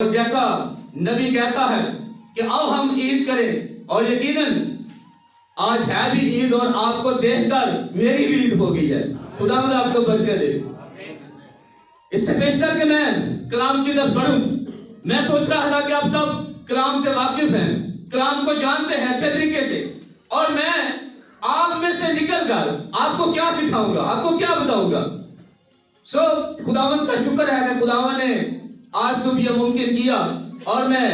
जैसा नबी कहता है कि आओ हम ईद करें, और यकीनन आज है भी ईद और आपको देखकर मेरी भी ईद हो गई है। खुदा आपको बरकत दे। इससे बेशतर कि मैं कलाम की तरफ बढ़ूं, मैं सोच रहा था कि आप सब कलाम से वाकिफ हैं, कलाम को जानते हैं अच्छे तरीके से, और मैं आप में से निकलकर आपको क्या सिखाऊंगा, आपको क्या बताऊंगा। खुदावंद का शुक्र है कि खुदावंद ने आज सुबह यह मुमकिन किया, और मैं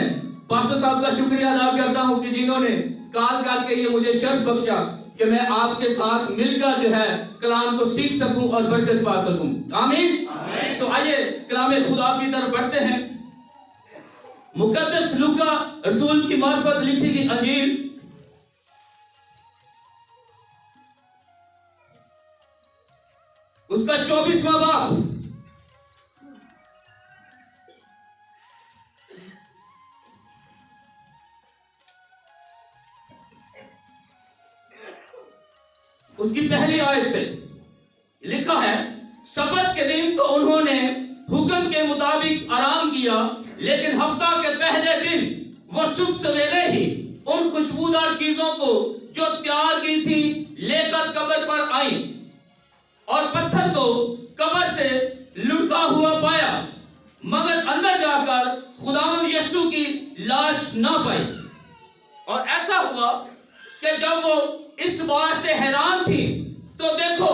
पास्टर साहब का शुक्रिया अदा करता हूं कि जिन्होंने काल करके ये मुझे शर्फ बख्शा कि मैं आपके साथ मिलकर जो है कलाम को सीख सकूं और बरकत पा सकूं। आमीन। सो आइए कलाम खुदा की तरफ बढ़ते हैं। मुकद्दस लूका रसूल की मार्फत लिखी गई अंजील उसका 24वां बाब, उसकी पहली आयत से लिखा है, सब्त के दिन तो उन्होंने हुक्म के मुताबिक आराम किया, लेकिन हफ्ता के पहले दिन वो सुबह सवेरे ही उन खुशबूदार चीजों को जो तैयार की थी लेकर कब्र पर आई, और पत्थर को कब्र से लुढ़का हुआ पाया, मगर अंदर जाकर खुदावंद यीशु की लाश ना पाई। और ऐसा हुआ कि जब वो इस बात से हैरान थी तो देखो,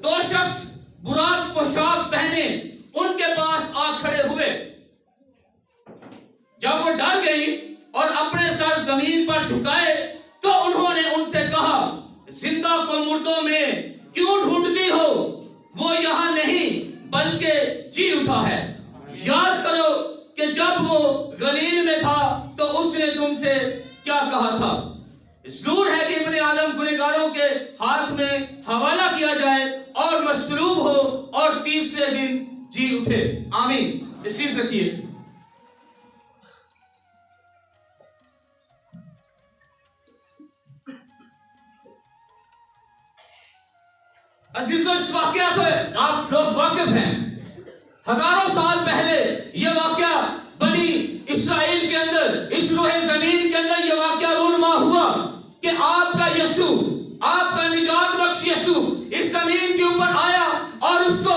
दो शख्स बुराक पोशाक पहने उनके पास आ खड़े हुए। जब वो डर गई और अपने सर जमीन पर झुकाए तो उन्होंने उनसे कहा, जिंदा को मुर्दों में क्यों ढूंढती हो? वो यहां नहीं बल्कि जी उठा है। याद करो कि जब वो गलील में था तो उसने तुमसे क्या कहा था। जरूर है कि इब्ने आदम गुनहगारों के हाथ में हवाला किया जाए और मसलूब हो और तीसरे दिन जी उठे। आमीन। तशरीफ रखिए। अजीजों, इस वाकया से आप लोग वाकिफ हैं। हजारों साल पहले यह वाकया बनी इस्राएल के अंदर, इस रोहे जमीन के अंदर यह वाकया रूनुमा हुआ कि आपका यीशु, आपका निजात बख्श यीशु इस जमीन के ऊपर आया, और उसको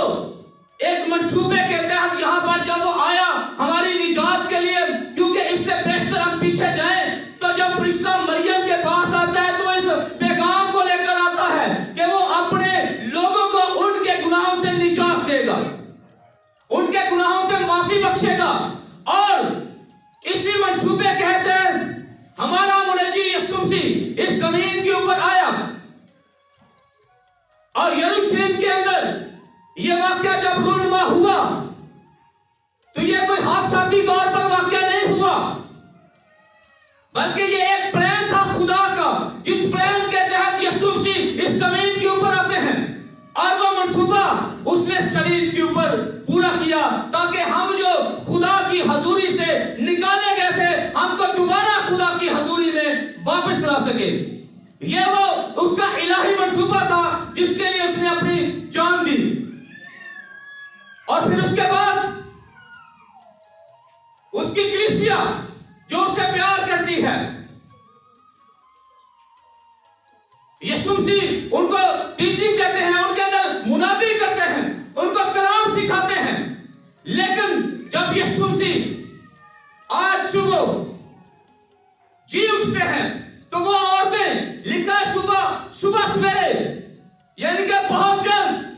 एक मंसूबे के तहत यहां पर जब वो आया हमारी निजात के लिए, क्योंकि इससे बेशतर हम पीछे जाएं तो जब फरिश्ता मरियम के पास आता है तो इस पैगाम को लेकर आता है कि वो अपने लोगों को उनके गुनाहों से निजात देगा, उनके गुनाहों से माफी बख्शेगा, और इसी मंसूबे के तहत हमारा मुनज्जी यीशु मसीह इस जमीन के ऊपर आया। और यरूशलेम के अंदर यह वाकया जब रूनुमा हुआ तो यह कोई हादसाती तौर पर वाकया नहीं हुआ, बल्कि यह एक प्लान था खुदा का, जिस प्लान के तहत यीशु मसीह इस जमीन के ऊपर आते हैं, और वो मंसूबा उसने सलीब के ऊपर पूरा किया ताकि हम जो खुदा की हजूरी से निकाले गए थे हमको दोबारा खुदा की हजूरी में वापस ला सके। ये वो उसका इलाही मंसूबा था जिसके लिए उसने अपनी जान दी। और फिर उसके बाद उसकी कलीसिया जो उससे प्यार करती है, यीशु मसीह उनको टीचिंग करते हैं, उनके अंदर मुनादी करते हैं, उनको कलाम सिखाते हैं। लेकिन जब यीशु मसीह आज सुबह जी उठते हैं तो वो औरतें, लिखा है सुबह सवेरे, यानी कि बहुत जल्द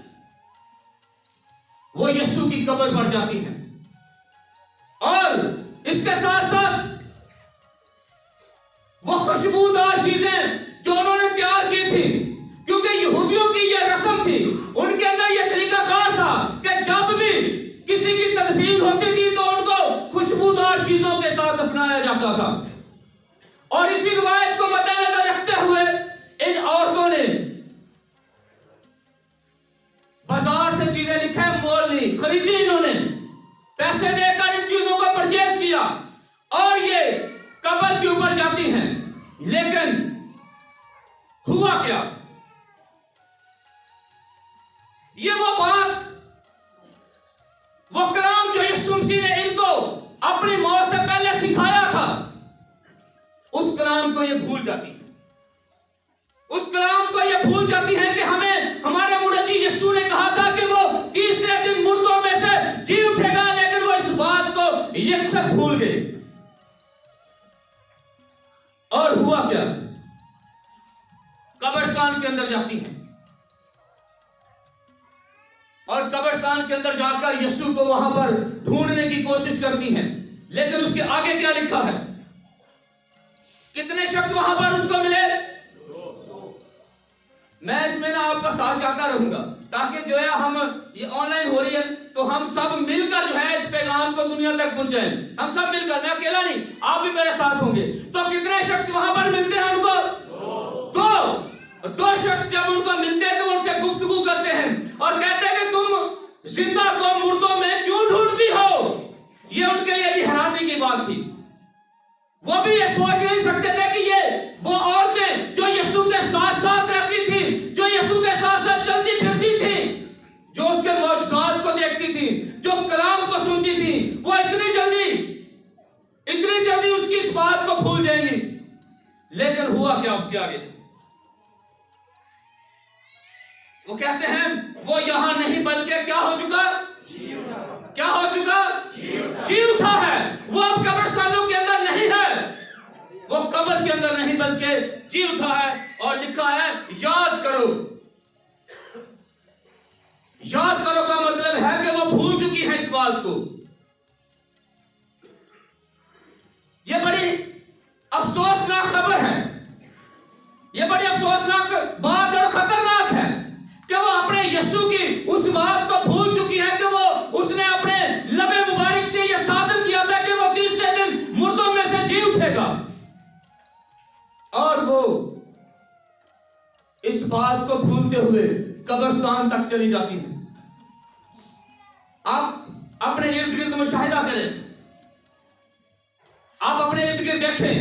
वो यीशु की कब्र पर जाती हैं। और इसके साथ साथ वो खुशबूदार चीजें जो उन्होंने तैयार की थी, क्योंकि यहूदियों की यह रस्म थी, उनके अंदर यह तरीकाकार था कि जब भी किसी की तदफीन होती थी तो उनको खुशबूदार चीजों के साथ दफनाया जाता था। और इसी रिवायत को मद्देनजर रखते हुए इन औरतों ने बाजार से चीजें लिखा है मोल ली, खरीदी, इन्होंने पैसे देकर इन चीजों को परचेज किया और ये कब्र के ऊपर जाती हैं। लेकिन हुआ क्या? ये वो बात, वो कलाम जो यीशु मसीह ने इनको अपनी मौत कलाम को ये भूल जाती है। उस कलाम को ये भूल जाती है कि हमें हमारे मुनज्जी यीशु ने कहा था कि वो तीसरे दिन मुर्दों में से जी उठेगा, लेकिन वो इस बात को यकसर भूल गए। और हुआ क्या? कब्रिस्तान के अंदर जाती हैं और कब्रिस्तान के अंदर जाकर यीशु को वहां पर ढूंढने की कोशिश करती हैं, लेकिन उसके आगे क्या लिखा है? कितने शख्स वहां पर उसको मिले? मैं इसमें ना आपका साथ चाहता रहूंगा ताकि जो है हम ये ऑनलाइन हो रही है तो हम सब मिलकर जो है इस पैगाम को दुनिया तक पहुंचाएं। हम सब मिलकर, मैं अकेला नहीं, आप भी मेरे साथ होंगे। तो कितने शख्स वहां पर मिलते हैं उनको? दो शख्स जब उनको मिलते हैं तो उनसे गुफ्तगू करते हैं और कहते हैं कि तुम जिंदा को मुर्दों में क्यों ढूंढती हो? ये उनके लिए भी हैरानी की बात थी। वो भी ये सोच नहीं सकते थे कि ये वो औरतें जो यीशु के साथ साथ रहती थी, जो यीशु के साथ साथ चलती फिरती थी, जो उसके मौजज़ात को देखती थी, जो कलाम को सुनती थी, वो इतनी जल्दी उसकी इस बात को भूल जाएंगी। लेकिन हुआ क्या उसके आगे? वो कहते हैं वो यहां नहीं बल्कि क्या हो चुका? क्या हो चुका? जी उठा है। वो अब कब्रिस्तानों के अंदर नहीं है, वो कब्र के अंदर नहीं बल्कि जी उठा है। और लिखा है याद करो। याद करो का मतलब है कि वो भूल चुकी है इस बात को। यह बड़ी अफसोसनाक खबर है, यह बड़ी अफसोसनाक बात और खतरनाक है कि वो अपने यीशु की उस बात को भूल चुकी है कि वो उसने अपने लबे मुबारक से यह सादर किया था कि वो तीसरे दिन मुर्दों में से जी उठेगा। और वो इस बात को भूलते हुए कब्रिस्तान तक चली जाती है। आप अपने इर्द गिर्द मुशाहिदा करें, आप अपने इर्द गिर्द देखें,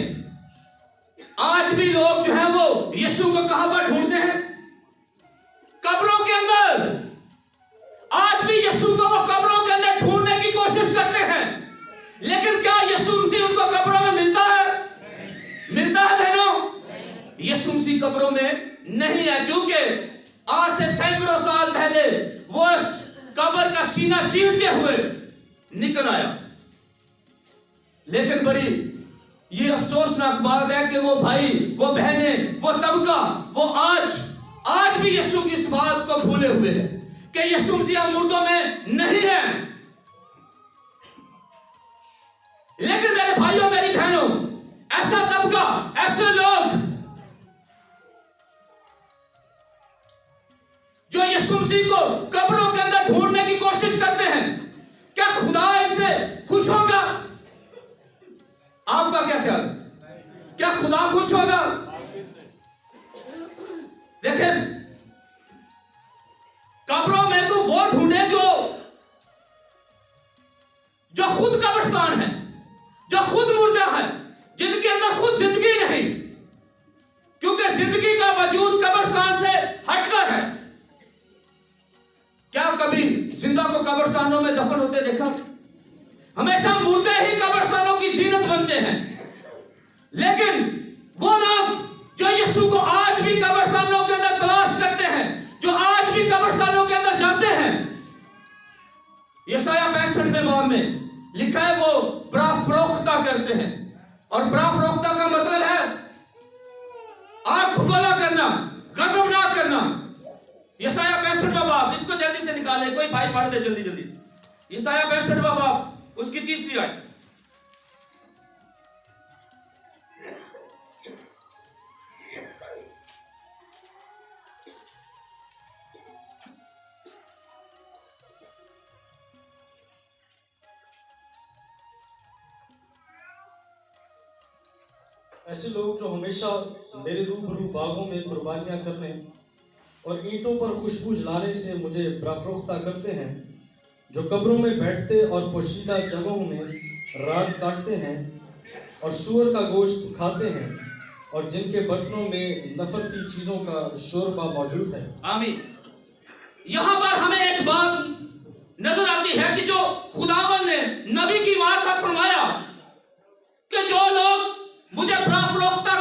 आज भी लोग जो है वो यीशु को कहां पर ढूंढते हैं? कब्रों के अंदर। आज भी यीशु को वो कब्रों के अंदर ढूंढने की कोशिश करते हैं, लेकिन क्या यीशु मसीह उनको कब्रों में मिलता है? मिलता है बहनों? यीशु मसीह कब्रों में नहीं है, क्योंकि आज से सैकड़ों साल पहले वो कब्र का सीना चीरते हुए निकल आया। लेकिन बड़ी ये अफसोसनाक बात है कि वो भाई, वो बहनें, वो तबका, वो आज भी यीशु की इस बात को भूले हुए हैं कि यीशु मसीह मुर्दों में नहीं है। लेकिन मेरे भाइयों, मेरी बहनों, ऐसा तबका, ऐसे लोग जो यीशु मसीह को कब्रों के अंदर ढूंढने की कोशिश करते हैं, क्या खुदा इनसे खुश होगा? आपका क्या ख्याल? क्या खुदा खुश होगा? देखें, कब्रों में तो वो ढूंढे जो खुद कब्रिस्तान है, जो खुद मुर्दा है, जिनके अंदर खुद जिंदगी नहीं, क्योंकि जिंदगी का वजूद कब्रिस्तान से हटकर है। क्या कभी जिंदा को कब्रिस्तानों में दफन होते देखा? हमेशा मुर्दे ही कब्रिस्तानों की जीनत बनते हैं। लेकिन वो लोग जो यीशु को आज भी कब्रिस्तानों के अंदर तलाश करते हैं, जो आज भी कब्रिस्तानों के अंदर जाते हैं, यशायाह 65वें बाब में लिखा है वो बड़ा फरोख्ता करते हैं। और बड़ा फरोख्ता का मतलब है आग भगोला करना, गजब ना करना। यशायाह 65वां बाब, इसको जल्दी से निकाले, कोई भाई पढ़ दे जल्दी जल्दी। यशायाह 65वां बाब, उसकी 3री आयत। ऐसे लोग जो हमेशा मेरे रूबरू बागों में कुर्बानियां करने और ईंटों पर खुशबू जलाने से मुझे बरफरोख्ता करते हैं, जो कब्रों में बैठते और पोशीदा जगहों में रात काटते हैं और सूअर का गोश्त खाते हैं और जिनके बर्तनों में नफरती चीजों का शोरबा मौजूद है। आमीन। यहां पर हमें एक बात नजर आती है कि जो खुदावन ने नबी की मार्फत फरमाया कि जो लोग मुझे बरफरोख्ता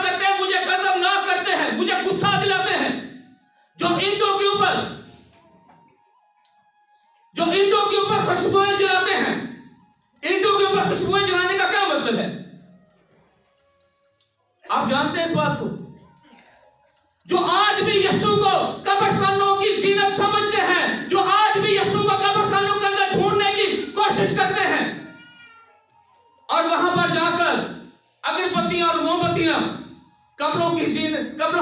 जानते हैं इस बात को? जो आज भी यीशु को कब्रिस्तानों की जीनत समझते हैं, जो आज भी यीशु को कब्रिस्तानों के अंदर ढूंढने की कोशिश करते हैं और वहां पर जाकर अगरबत्तियां और मोमबत्तियां कब्रों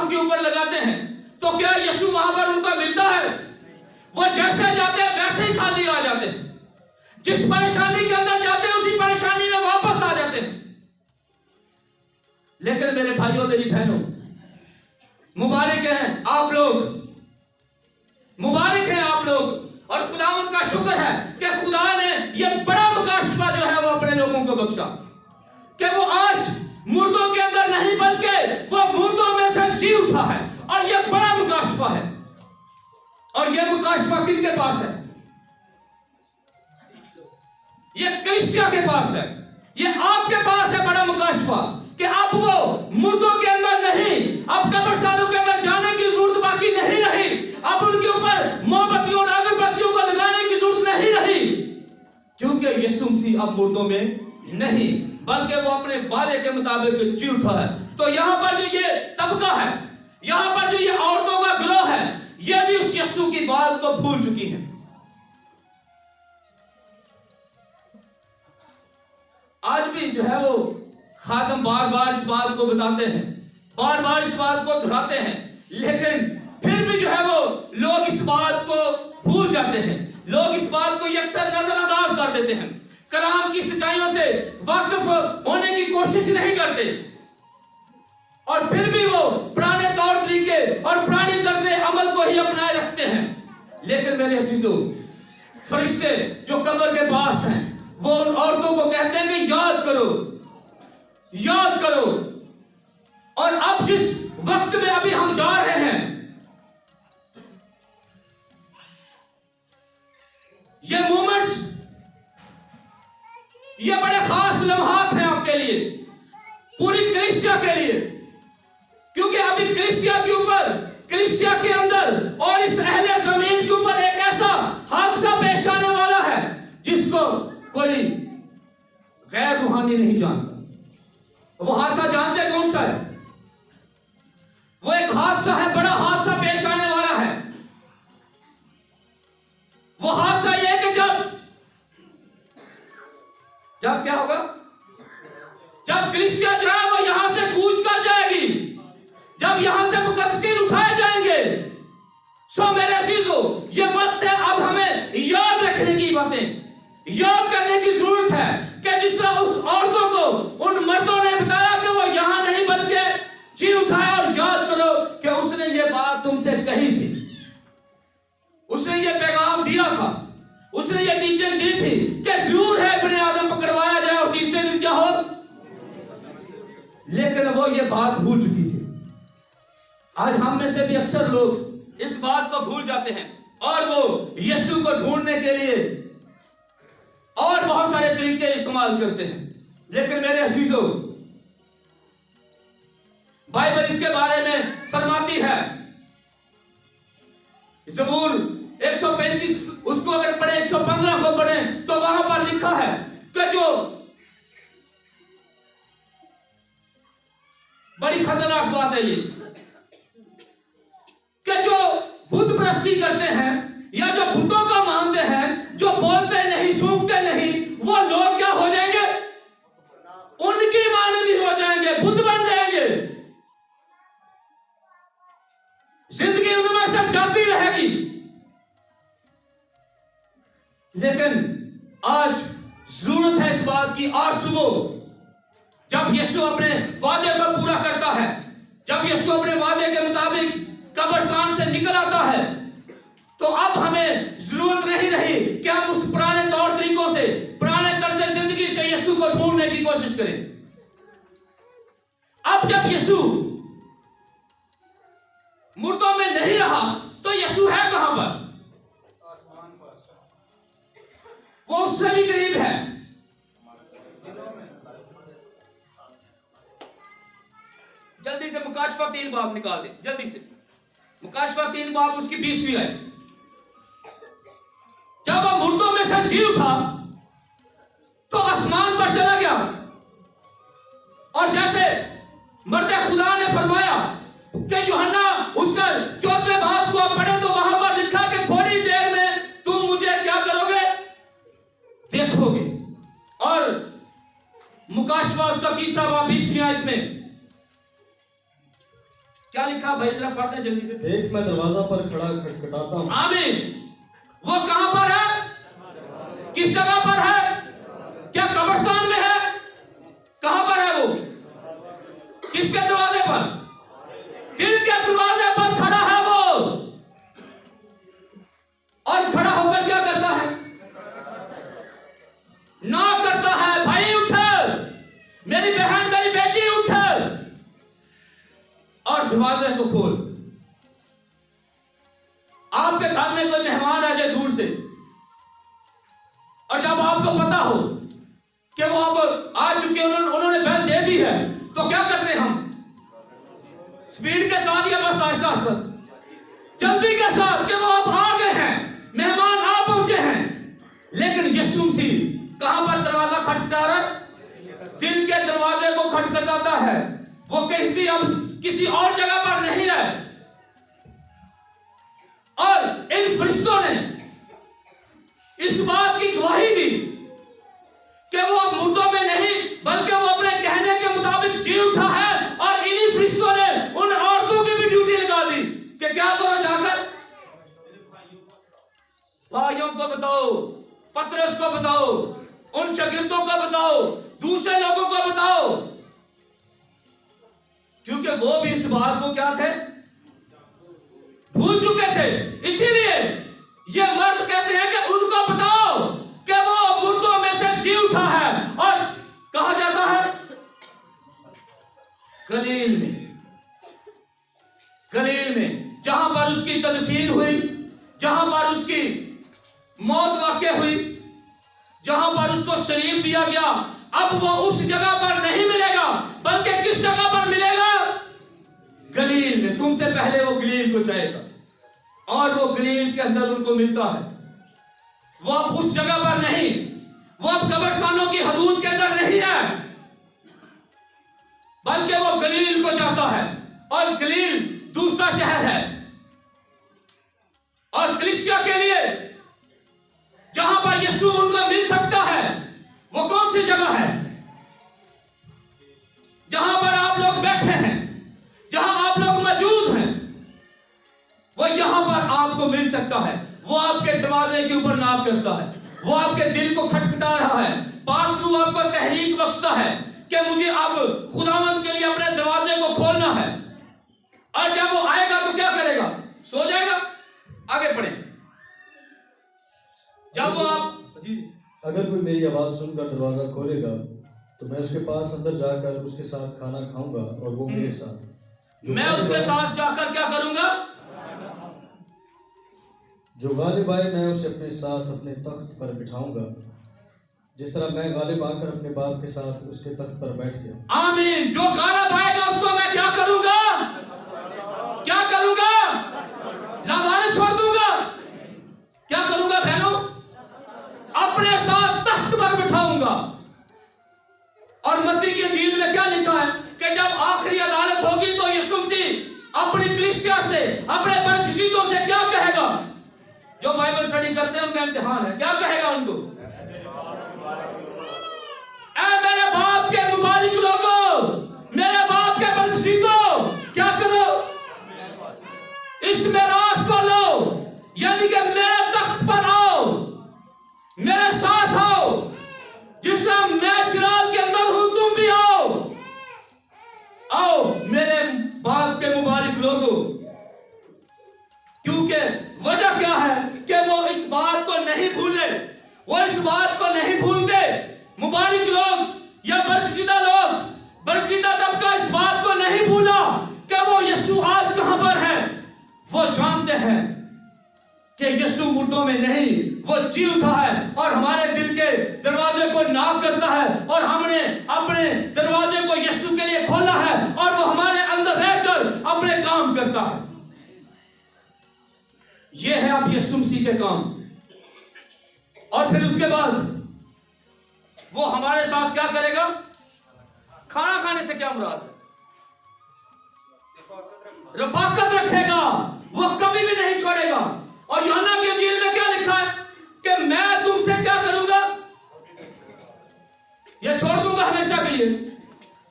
के ऊपर लगाते हैं, तो क्या यीशु वहां पर उनका मिलता है? वो जैसे जाते हैं वैसे ही खाली आ जाते हैं। जिस परेशानी के अंदर जाते हैं उसी परेशानी में वापस आ जाते हैं। लेकिन मेरे भाइयों मेरी बहनों, मुबारक हैं आप लोग, मुबारक हैं आप लोग। और खुदावंद का शुक्र है कि खुदा ने यह बड़ा मुकाशफा जो है वो अपने लोगों को बख्शा, कि वो आज मुर्दों के अंदर नहीं बल्कि वो मुर्दों में से जी उठा है। और यह बड़ा मुकाशफा है। और यह मुकाशफा किनके पास है? यह कलीसिया के पास है, यह आपके पास है बड़ा मुकाशफा, कि अब वो मुर्दों के अंदर नहीं, अब कब्रिस्तानों के अंदर जाने की जरूरत बाकी नहीं रही। अब उनके ऊपर मोमबत्तियों और अगरबत्तियों को लगाने की जरूरत नहीं रही, क्योंकि यीशु मसीह अब मुर्दों में नहीं बल्कि वो अपने वादे के मुताबिक जी उठा है। तो यहां पर जो ये तबका है, यहां पर जो ये औरतों का गिरोह है, ये भी उस यीशु की बात को भूल चुकी है। आज भी जो है वो खादम बार बार इस बात को बताते हैं, बार बार इस बात को दोहराते हैं, लेकिन फिर भी जो है वो लोग इस बात को भूल जाते हैं। लोग इस बात को अक्सर नजरअंदाज कर देते हैं, कलाम की सच्चाइयों से वाकिफ होने की कोशिश नहीं करते, और फिर भी वो पुराने तौर तरीके और पुराने तर्ज़े अमल को ही अपनाए रखते हैं। लेकिन मेरे अजीजों, फरिश्ते जो कब्र के पास हैं वो उन औरतों को कहते हैं कि याद करो, याद करो। और अब जिस वक्त में अभी हम जा रहे हैं, ये मोमेंट्स, ये बड़े खास लम्हात हैं आपके लिए, पूरी कलीसिया के लिए, क्योंकि अभी कलीसिया के ऊपर, कलीसिया के अंदर और इस अहले जमीन के ऊपर एक ऐसा हादसा पेश आने वाला है जिसको कोई गैर रूहानी नहीं जानता। वो हादसा जानते कौन सा है? वो एक हादसा है, बड़ा हादसा पेश आने वाला है। वो हादसा ये है कि जब क्या होगा? जब कलीसिया जो है वो यहां से कूच कर जाएगी, जब यहां से मुकद्दसीन उठाए जाएंगे। सो मेरे अजीजों, ये वक्त है अब हमें याद रखने की बातें, याद करने की जरूरत है कि जिस तरह उस औरतों को उन मर्दों ने बताया कि वो यहां नहीं बल्कि जी उठाया, और याद करो कि उसने ये बात तुमसे कही थी, उसने ये पैगाम दिया था, उसने ये टीचिंग दी थी कि जरूर है इब्ने आदम पकड़वाया जाए और तीसरे दिन क्या हो। लेकिन वो ये बात भूल चुकी थी। आज हम में से भी अक्सर लोग इस बात को भूल जाते हैं और वो यीशु को ढूंढने के लिए और बहुत सारे तरीके इस्तेमाल करते हैं। लेकिन मेरे अजीजों, बाइबल इसके बारे में फरमाती है, ज़बूर 135 उसको अगर पढ़े, 115 को पढ़े, तो वहां पर लिखा है कि जो बड़ी खतरनाक बात है ये, कि जो बुत प्रस्ती करते हैं या जो बुतों का मानते हैं, जो बोलते नहीं, सूंघते नहीं, वो लोग क्या हो जाएंगे? उनकी मानंदी हो जाएंगे, बुत बन जाएंगे। जिंदगी उनमें से जाती रहेगी। लेकिन आज जरूरत है इस बात की, आज सुबह जब यीशु अपने वादे को पूरा करता है, जब यीशु अपने वादे के मुताबिक कब्रिस्तान से निकल आता है, तो अब हमें जरूरत नहीं रही कि हम उस पुराने तौर तरीकों से, पुराने तर्ज जिंदगी से यीशु को ढूंढने की कोशिश करें। अब जब यीशु मुर्दों में नहीं रहा, तो यीशु है कहां पर? वो उससे भी करीब है। जल्दी से मुकाशफा 3 बाब निकाल दे, जल्दी से मुकाशफा 3 बाब उसकी 20वीं है। जब वो मुर्दों में से जी उठा तो आसमान पर चला गया, और जैसे मर्द खुदा ने फरमाया कि यूहन्ना उसका 4वें बाब को आप पढ़े तो वहां पर लिखा कि थोड़ी देर में तुम मुझे क्या करोगे, देखोगे। और मुकाशवा उसका 20वां बाब 20वीं आयत में क्या लिखा भाई, जरा पढ़ते जल्दी से। देख मैं दरवाजा पर खड़ा खटखटाता हूँ। आमीन। वो कहां पर है, किस जगह पर है, क्या कब्रिस्तान में है, कहां पर है वो, किसके दरवाजे पर, दिल के दरवाजे पर खड़ा है वो। और खड़ा होकर क्या करता है, नॉक करता है, भाई उठ, मेरी बहन मेरी बेटी उठ और दरवाजे को खोल। आपके घर में कोई मेहमान आ जाए दूर से और जब आपको पता हो कि वो अब आ चुके, उन्होंने बैल दे दी है, तो क्या करते हैं हम, स्पीड के साथ या बस आहिस्ता आहिस्ता, जल्दी के साथ कि वो अब आ गए हैं, मेहमान आ पहुंचे हैं। लेकिन यीशु मसीह कहां पर दरवाजा खटखटा रहा है, दिल के दरवाजे को खटखटाता है। वो किसी और जगह पर नहीं है। और इन फरिश्तों ने इस बात की गवाही दी कि वो अब मुर्दों में नहीं बल्कि वो अपने कहने के मुताबिक जी उठा है। और इन्हीं फरिश्तों ने उन औरतों की भी ड्यूटी लगा दी कि क्या करो, जाकर भाइयों को बताओ, पतरस को बताओ, उन शागिर्दों को बताओ, दूसरे लोगों को बताओ, क्योंकि वो भी इस बात को क्या थे, भूल चुके थे। इसीलिए ये मर्द कहते हैं कि उनको बताओ कि वो मुर्दों में से जी उठा है। और कहा जाता है गलील में जहां पर उसकी तदफीन हुई, जहां पर उसकी मौत वाक़या हुई, जहां पर उसको शरीर दिया गया, अब वो उस जगह पर नहीं मिलेगा बल्कि किस जगह पर मिलेगा, गलील में। तुमसे पहले वो गलील को जाएगा और वो गलील के अंदर उनको मिलता है। वो अब उस जगह पर नहीं, वो अब कब्रिस्तानों की हदूद के अंदर नहीं है बल्कि वो गलील को जाता है। और गलील दूसरा शहर है। और कलीसिया के लिए जहां पर यीशु उनको मिल सकता है वो कौन सी जगह है, जहां पर आप लोग बैठे हैं, जहां आप लोग मौजूद हैं, वो यहां पर आपको मिल सकता है। वो आपके दरवाजे के ऊपर नाक करता है, वो आपके दिल को खटखटा रहा है। पाक रूह आपको तहरीक बख्शता है कि मुझे अब खुदावंद के लिए अपने दरवाजे को खोलना है। और जब वो आएगा तो क्या करेगा, सो जाएगा। आगे पढ़े। जब वो आप अगर कोई मेरी आवाज सुनकर दरवाजा खोलेगा तो मैं उसके पास अंदर जाकर उसके साथ खाना खाऊंगा और वो मेरे साथ। मैं उसके साथ जाकर क्या करूंगा, जो गालिब आए मैं उसे अपने साथ अपने तख्त पर बिठाऊंगा, जिस तरह मैं गालिब आकर अपने बाप के साथ उसके तख्त पर बैठ गया। आमीन। जो गालिब आएगा उसको मैं क्या करूंगा, क्या करूंगा, लावारिस छोड़ दूंगा। क्या करूंगा बहनों, अपने साथ तख्त पर बिठाऊंगा। और मत्ती की इंजील में क्या लिखा है कि जब आखिरी अदालत होगी तो यीशु मसीह अपनी कलीसिया से, अपने बरकशीतों से क्या कहेगा। जो बाइबल स्टडी करते हैं उनका इम्तिहान है, क्या कहेगा उनको, ऐ मेरे बाप के मुबारक लोगों, मेरे बाप के बरकशीतों, क्या करो, इस मेरास को लो, यानी कि मेरे तख्त पर आओ, मेरे साथ आओ। जिस तरह मैं चिराग के अंदर हूं तुम भी आओ, आओ मेरे बाप के मुबारक लोगों। क्योंकि वजह क्या है कि वो इस बात को नहीं भूले, वो इस बात को नहीं भूलते। मुबारक लोग या बरकशीदा लोग, बरकशीदा तबका इस बात को नहीं भूला कि वो यीशु आज कहां पर है। वो जानते हैं कि यीशु मुर्दों में नहीं, वो जी उठा है और हमारे दिल के दरवाजे को नॉक करता है। और हमने अपने दरवाजे को यीशु के लिए खोला है और वो हमारे अंदर रहकर अपने काम करता है। ये है अब यीशु मसीह के काम। और फिर उसके बाद वो हमारे साथ क्या करेगा, खाना खाने से क्या मुराद है, रफाकत रखेगा, वो कभी भी नहीं छोड़ेगा। और यूहन्ना की इंजील में क्या लिखा है कि मैं तुमसे क्या करूंगा, ये छोड़ दूंगा हमेशा के लिए।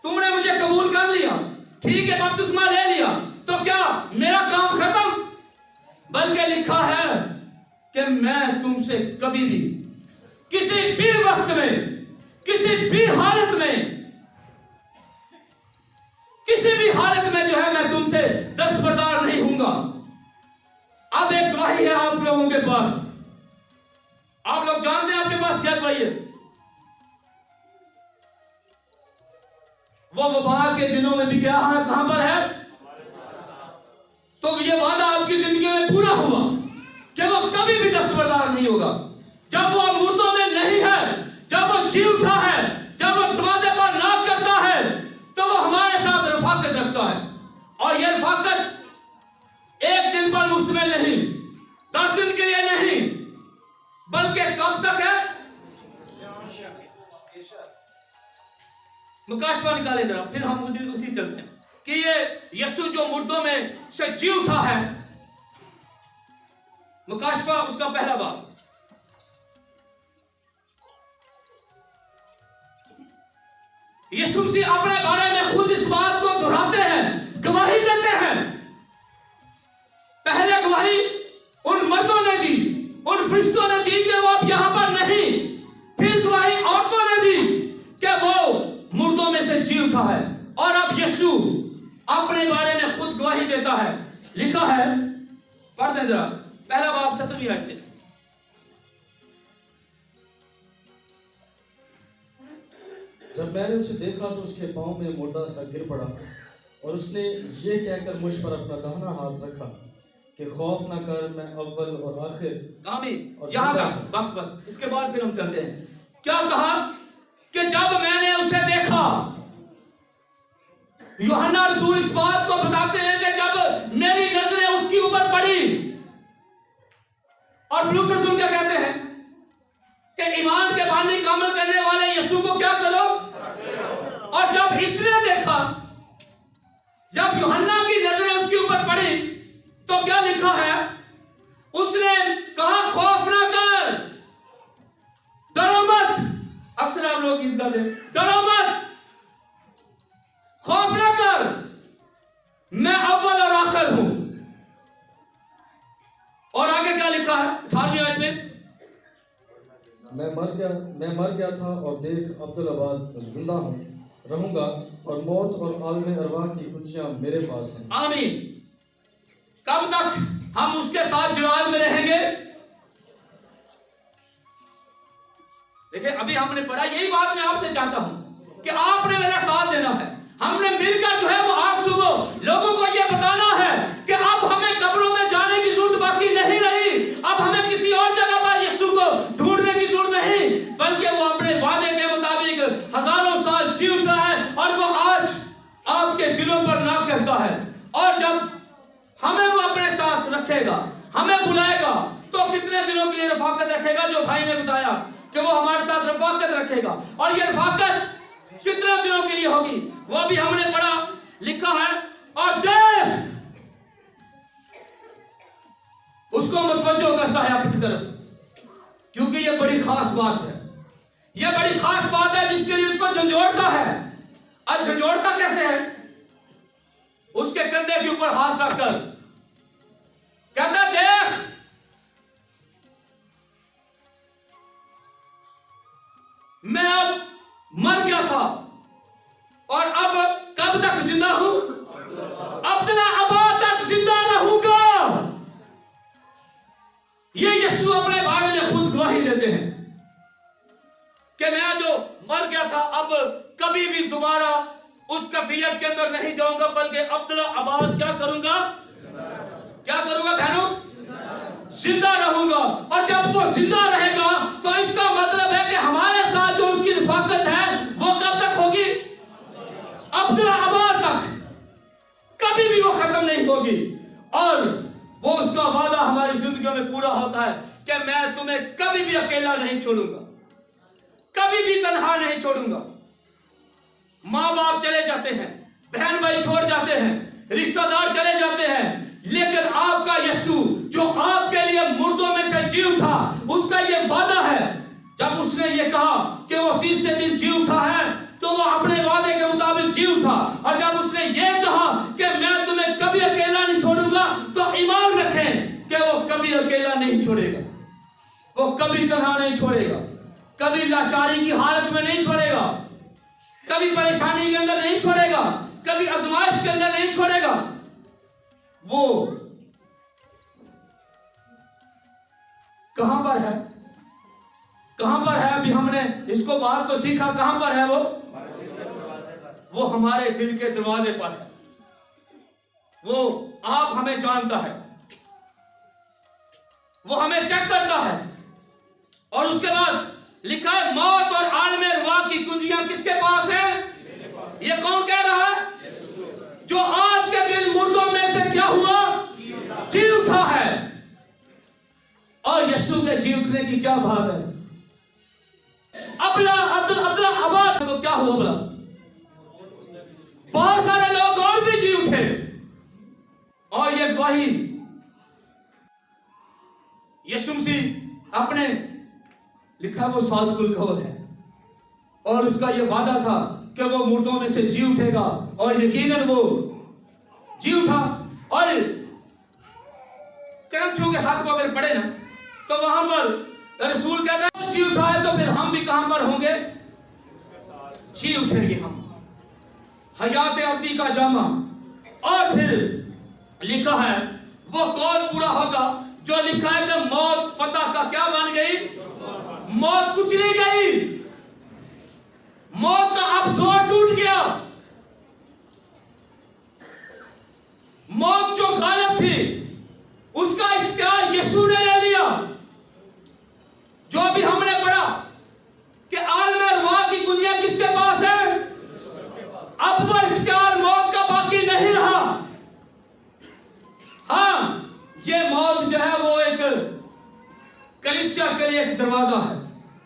तुमने मुझे कबूल कर लिया, ठीक है, बपतिस्मा ले लिया, तो क्या मेरा काम खत्म? बल्कि लिखा है कि मैं तुमसे कभी भी, किसी भी वक्त में, किसी भी हालत में, किसी भी हालत में जो है मैं तुमसे दस्तबरदार नहीं हूंगा। अब एक गवाही है आप लोगों के पास। आप लोग जानते हैं आपके पास क्या गवाही है? वो वबा के दिनों में भी क्या है, कहां पर है? तो ये वादा आपकी जिंदगी में पूरा हुआ कि वो कभी भी दस्तबरदार नहीं होगा। जब वो मुर्दों में नहीं है, जब वो जी उठा है, जब वो दरवाजे पर नॉक करता है, तो वो हमारे साथ रफाकत रखता है। और ये रफाकत एक दिन पर मुश्तमिल नहीं, 10 दिन के लिए नहीं, बल्कि कब तक है? मुकाशवा निकाले जरा, फिर हम उसी चलते हैं कि ये यीशु जो मुर्दों में से जी उठा है। मुकाशवा उसका पहला बाब। यीशु मसीह अपने बारे में खुद इस बात को दोहराते हैं, गवाही देते हैं। पहले गवाही उन मर्दों ने दी, उन फरिश्तों ने दी कि वो अब यहां पर नहीं। फिर गवाही औरतों ने दी कि वो मुर्दों में से जी उठा है। और अब यीशु अपने बारे में खुद गवाही देता है। लिखा है, पढ़ दें जरा, पहला बाब 7वीं आयत से। जब मैंने उसे देखा तो उसके पांव में मुर्दा सा गिर पड़ा, और उसने ये कहकर मुझ पर अपना दाहिना हाथ रखा कि खौफ ना कर, मैं अव्वल और आखिर। आमीन। यहां तक बस इसके बाद फिर हम चलते हैं। क्या कहा कि जब मैंने उसे देखा, यूहन्ना रसूल इस बात को बताते हैं कि जब मेरी नजरें उसके ऊपर पड़ी, और पौलुस रसूल क्या कहते हैं कि ईमान के बानी का अमल करने वाले यीशु को क्या करो। और जब इसने देखा, जब यूहन्ना की नजरें उसके ऊपर पड़ी, तो क्या लिखा है? उसने कहा खौफ ना कर, डरो मत। अक्सर आप लोग गीत गाते हैं, डरो मत, खौफ ना कर, मैं अव्वल और आखिर हूं। और आगे क्या लिखा है 18वीं आयत में? मैं मर गया था, और देख अब्दुल-अबाद जिंदा हूं, रहूंगा, और मौत और आलम अरवाह की कुंजियां मेरे पास हैं। आमीन। कब तक हम उसके साथ जुड़ाल में रहेंगे? देखिए, अभी हमने पढ़ा, यही बात मैं आपसे चाहता हूं कि आपने मेरा साथ देना है। हमने मिलकर जो है वो आज सुबह लोगों को यह बताना है कि अब हमें कब्रों में जाने की जरूरत बाकी नहीं रही। अब हमें किसी और जगह पर यीशु को ढूंढने की जरूरत नहीं, बल्कि वो अपने वादे के मुताबिक हजारों साल जी उठा है, और वो आज आपके दिलों पर ना कहता है। और जब हमें वो अपने साथ रखेगा, हमें बुलाएगा, तो कितने दिनों के लिए रफाकत रखेगा? जो भाई ने बताया कि वो हमारे साथ रफाकत रखेगा। और ये रफाकत कितने दिनों के लिए होगी, वो भी हमने पढ़ा, लिखा है। और देख, उसको मुतवज्जो करता है अपनी तरफ, क्योंकि ये बड़ी खास बात है। ये बड़ी खास बात है जिसके लिए उसको झंझोड़ता है। अब झंझोड़ता कैसे है? उसके कंधे के ऊपर हाथ रखकर कहता, देख, मैं अब मर गया था, और अब कब तक जिंदा हूं? अब्दुल-अबाद तक जिंदा रहूंगा। ये यीशु अपने बारे में खुद गवाही देते हैं कि मैं जो मर गया था, अब कभी भी दोबारा उस कफियत के अंदर नहीं जाऊंगा, बल्कि अब्दुल-अबाद क्या करूंगा? क्या करूंगा बहनों? जिंदा रहूंगा। और जब वो जिंदा रहेगा, तो इसका मतलब है कि हमारे साथ जो उसकी रफाकत है, वो कब तक होगी? अब्दुल-अबाद तक, कभी भी वो खत्म नहीं होगी। और वो उसका वादा हमारी जिंदगी में पूरा होता है कि मैं तुम्हें कभी भी अकेला नहीं छोड़ूंगा, कभी भी तन्हा नहीं छोड़ूंगा। माँ बाप चले जाते हैं, बहन भाई छोड़ जाते हैं, रिश्तेदार चले जाते हैं, लेकिन आपका यीशु जो आपके लिए मुर्दों में से जी उठा, उसका ये वादा है। जब उसने ये कहा कि वो तीसरे दिन जी उठा है, तो वो अपने वादे के मुताबिक जी उठा। और जब उसने ये कहा कि मैं तुम्हें कभी अकेला नहीं छोड़ूंगा, तो ईमान रखें कि वो कभी अकेला नहीं छोड़ेगा, वो कभी तन्हा नहीं छोड़ेगा, कभी लाचारी की हालत में नहीं छोड़ेगा, कभी परेशानी के अंदर नहीं छोड़ेगा, कभी आजमाइश के अंदर नहीं छोड़ेगा। वो कहां पर है? कहां पर है? अभी हमने इसको बात को सीखा, कहां पर है वो हमारे दिल के दरवाजे पर है। वो आप हमें जानता है, वो हमें चेक करता है। और उसके बाद लिखा है, मौत और आलम रुआ की कुंजियां किसके पास है? ये कौन कह रहा है? जो आज के दिन मुर्दों में से क्या हुआ? जी उठा है। और यीशु के जी उठने की क्या बात है? अबला अब्दुल अबाद तो क्या हुआ? अबला बहुत सारे लोग और भी जी उठे। और ये गवाही यीशु मसीह अपने लिखा वो सादकुल कौल है, और उसका ये वादा था कि वो मुर्दों में से जी उठेगा, और यकीनन वो जी उठा। और कैंसरों के हाथ को अगर पड़े ना, तो वहां पर रसूल कहता है जी उठा है, तो फिर हम भी कहां पर होंगे? जी उठेंगे हम, हयात अब्दी का जामा। और फिर लिखा है वो कौल पूरा होगा जो लिखा है कि मौत फतह का क्या बन गई? मौत कुचली गई, मौत का अब जोर टूट गया। मौत जो गायब थी, उसका इख्तियार यीशु ने ले लिया। जो भी हमने पढ़ा कि आलम रुआ की कुंजियां किसके पास है? अब वो इख्तियार मौत का बाकी नहीं रहा। हाँ, ये मौत जो है वो एक कलीसिया के लिए एक दरवाजा है,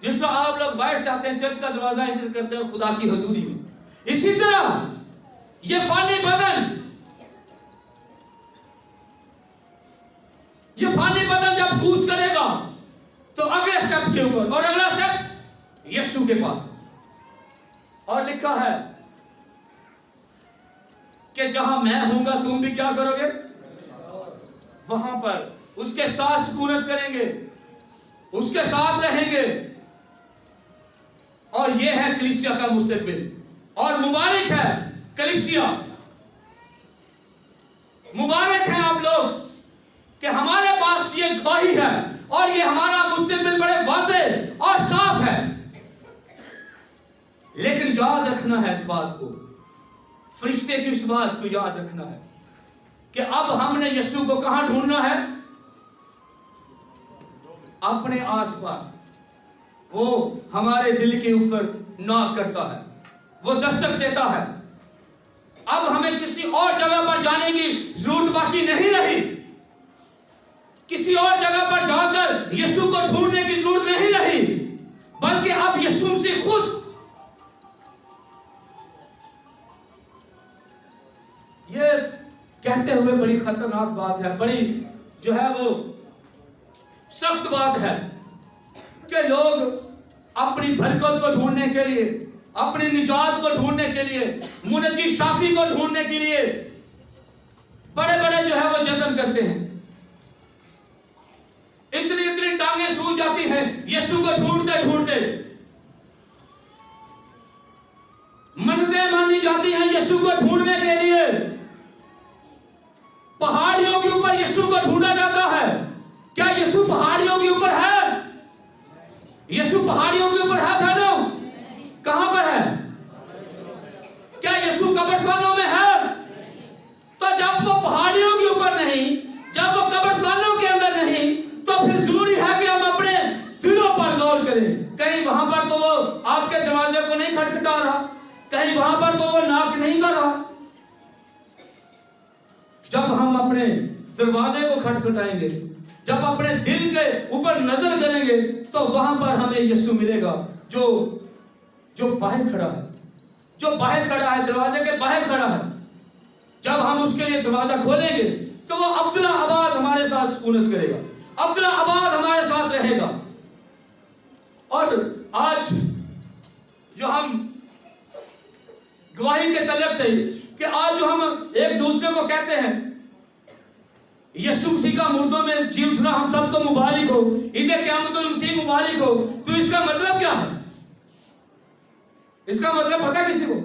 जिस तरह आप लोग बाहर से आते हैं, चर्च का दरवाजा एंटर करते हैं खुदा की हजूरी में, इसी तरह ये फानी बदन जब कूच करेगा, तो अगले स्टेप के ऊपर, और अगला स्टेप यीशु के पास। और लिखा है कि जहां मैं हूंगा तुम भी क्या करोगे? वहां पर उसके साथ सुकूनत करेंगे, उसके साथ रहेंगे। और यह है कलीसिया का मुस्तकबिल। और मुबारक है कलीसिया, मुबारक है आप लोग कि हमारे पास ये गवाही है, और ये हमारा मुस्तकबिल बड़े वाज़ेह और साफ है। लेकिन याद रखना है इस बात को, फरिश्ते की इस बात को याद रखना है कि अब हमने यीशु को कहां ढूंढना है? अपने आसपास। वो हमारे दिल के ऊपर नॉक करता है, वो दस्तक देता है। अब हमें किसी और जगह पर जाने की जरूरत बाकी नहीं रही, किसी और जगह पर जाकर यीशु को ढूंढने की जरूरत नहीं रही, बल्कि अब यीशु से खुद ये कहते हुए बड़ी खतरनाक बात है, बड़ी जो है वो सख्त बात है कि लोग अपनी बरकत को ढूंढने के लिए, अपनी निजात को ढूंढने के लिए, मुनज्जी शाफी को ढूंढने के लिए बड़े बड़े जो है वो जतन करते हैं। इतनी इतनी टांगें सूज जाती हैं यीशु को ढूंढते ढूंढते, मन्नतें मानी जाती हैं यीशु को ढूंढने के लिए। पहाड़ियों के ऊपर यीशु को ढूंढा जाता है। क्या यीशु पहाड़ियों के ऊपर है? यीशु पहाड़ियों के ऊपर है बहनों? कहां पर है? क्या यीशु कब्रिस्तानों में है? तो जब वो पहाड़ियों के ऊपर नहीं, जब वो कब्रिस्तानों के अंदर नहीं, तो फिर जरूरी है कि हम अपने दिलों पर गौर करें। कहीं वहां पर तो वो आपके दरवाजे को नहीं खटखटा रहा, कहीं वहां पर तो वो नॉक नहीं कर रहा। जब हम अपने दरवाजे को खटखटाएंगे, जब अपने दिल के ऊपर नजर करेंगे, तो वहां पर हमें यीशु मिलेगा जो बाहर खड़ा है, जो बाहर खड़ा है, दरवाजे के बाहर खड़ा है। जब हम उसके लिए दरवाजा खोलेंगे तो वो अब्दुल्ला आबाद हमारे साथ सुकूनत करेगा, अब्दुल्ला आबाद हमारे साथ रहेगा। और आज जो हम गवाही के तलब से कि आज जो हम एक दूसरे को कहते हैं यीशु मसीह का मुर्दों में जी उठना हम सबको मुबारक हो, ईद क़यामतुल मसीह मुबारक हो, तो इसका मतलब क्या है? इसका मतलब पता किसी को?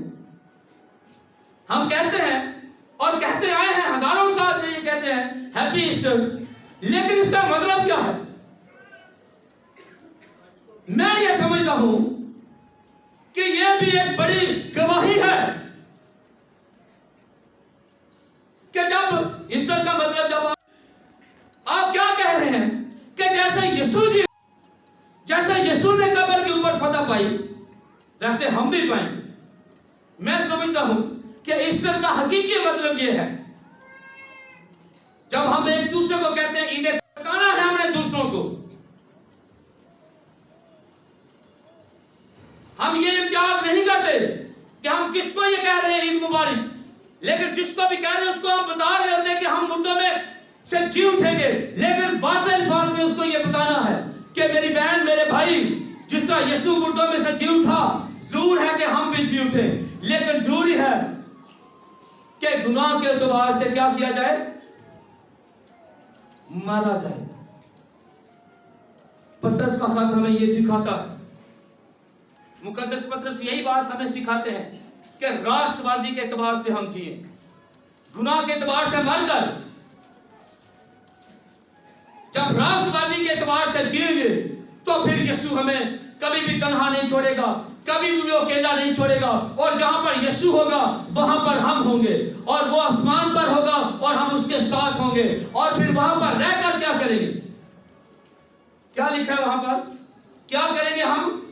हम कहते हैं और कहते आए हैं, हजारों साल से ये कहते हैं हैप्पी ईस्टर, लेकिन इसका मतलब क्या है? मैं ये समझता हूं कि यह भी एक बड़ी गवाही है कि जब ईस्टर का मतलब, जब आप क्या कह रहे हैं कि जैसे यीशु ने कब्र के ऊपर फतह पाई वैसे हम भी पाएंगे। मैं समझता हूं कि ईस्टर का हकीकी मतलब यह है, जब हम एक दूसरे को कहते हैं ईद बताना है हमने दूसरों को, हम ये इम्तियाज नहीं करते कि हम किसको ये कह रहे हैं ईद मुबारक, लेकिन जिसको भी कह रहे हैं उसको हम बता रहे होते हैं कि हम मुर्दों में से जी उठेंगे। लेकिन वाज़ेह अल्फाज में उसको ये बताना है कि मेरी बहन, मेरे भाई, जिस तरह यीशु मुर्दों में से जी उठा, जरूर है कि हम भी जी उठे, लेकिन जरूरी है कि गुनाह के एतबार से क्या किया जाए? मारा जाए। पतरस का खत हमें यह सिखाता है, मुकद्दस पतरस यही बात हमें सिखाते हैं कि राष्ट्रवादी के एतबार से हम जिए, गुनाह के एतबार से मरकर जब राष्ट्रवादी के एतबार से जिएंगे तो फिर यीशु हमें कभी भी तन्हा नहीं छोड़ेगा, कभी भी वो अकेला नहीं छोड़ेगा। और जहां पर यीशु होगा वहां पर हम होंगे, और वो आसमान पर होगा और हम उसके साथ होंगे। और फिर वहां पर रहकर क्या करेंगे? क्या लिखा है वहां पर? क्या करेंगे हम?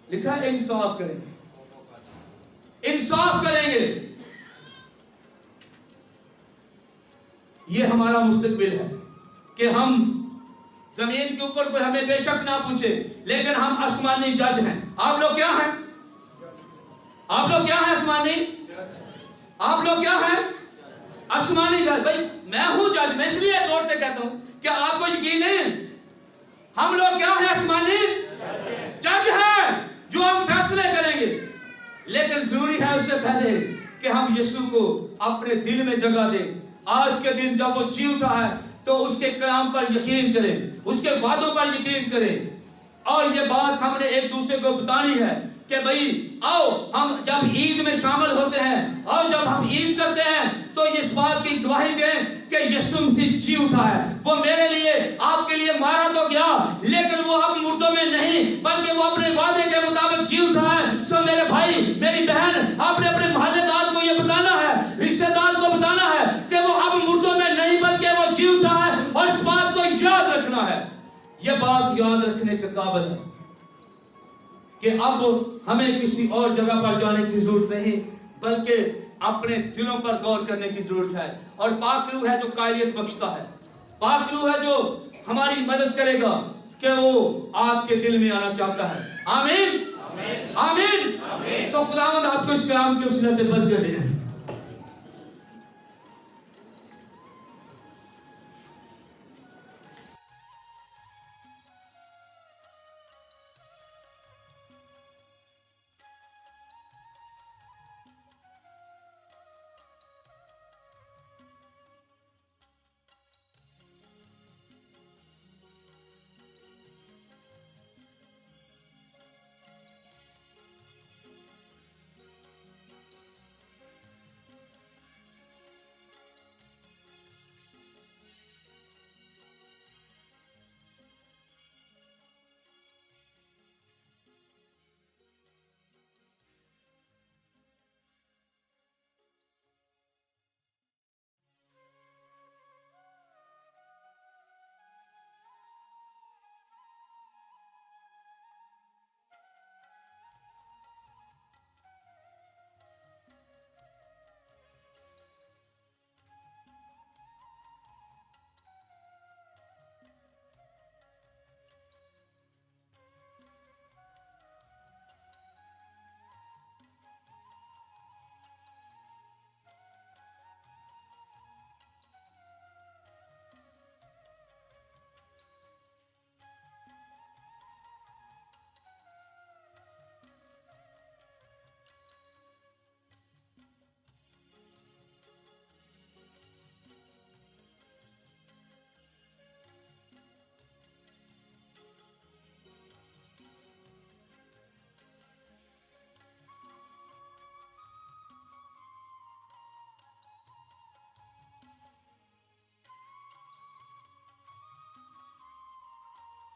लिखा है इंसाफ करेंगे, इंसाफ करेंगे। ये हमारा मुस्तकबिल है कि हम जमीन के ऊपर कोई हमें बेशक ना पूछे, लेकिन हम आसमानी जज हैं। आप लोग क्या हैं? आप लोग क्या हैं? आसमानी। आप लोग क्या हैं? आसमानी जज। भाई मैं हूं जज, मैं इसलिए जोर से कहता हूं कि आपको यकीन है हम लोग क्या हैं? आसमानी जज हैं जो हम फैसले करेंगे। लेकिन जरूरी है उससे पहले कि हम यीशु को अपने दिल में जगह दें। आज के दिन जब वो जी उठा है तो उसके कयाम पर यकीन करें, उसके वादों पर यकीन करें। और ये बात हमने एक दूसरे को बतानी है कि भाई आओ हम जब ईद में शामिल होते हैं और जब हम ईद करते हैं तो इस बात की गवाही दें कि यीशु मसीह जी उठा है। वो मेरे लिए, आपके लिए मारा तो गया, लेकिन वो अब मुर्दों में नहीं बल्कि वो अपने वादे के मुताबिक जी उठा है। सो मेरे भाई, मेरी बहन, आपने अपने मोहल्लेदार को ये बताना है, रिश्तेदार को बताना है कि वो अब मुर्दों में नहीं बल्कि वो जी उठा है। और इस बात को याद रखना है, ये बात याद रखने के काबिल है कि अब हमें किसी और जगह पर जाने की जरूरत नहीं, बल्कि अपने दिलों पर गौर करने की जरूरत है। और पाक रूह है जो कायलियत बख्शता है, पाक रूह है जो हमारी मदद करेगा कि वो आपके दिल में आना चाहता है। आमीन, आमीन, आमीन। सो खुदावंद आपको इस कलाम की उस से बरकत दे।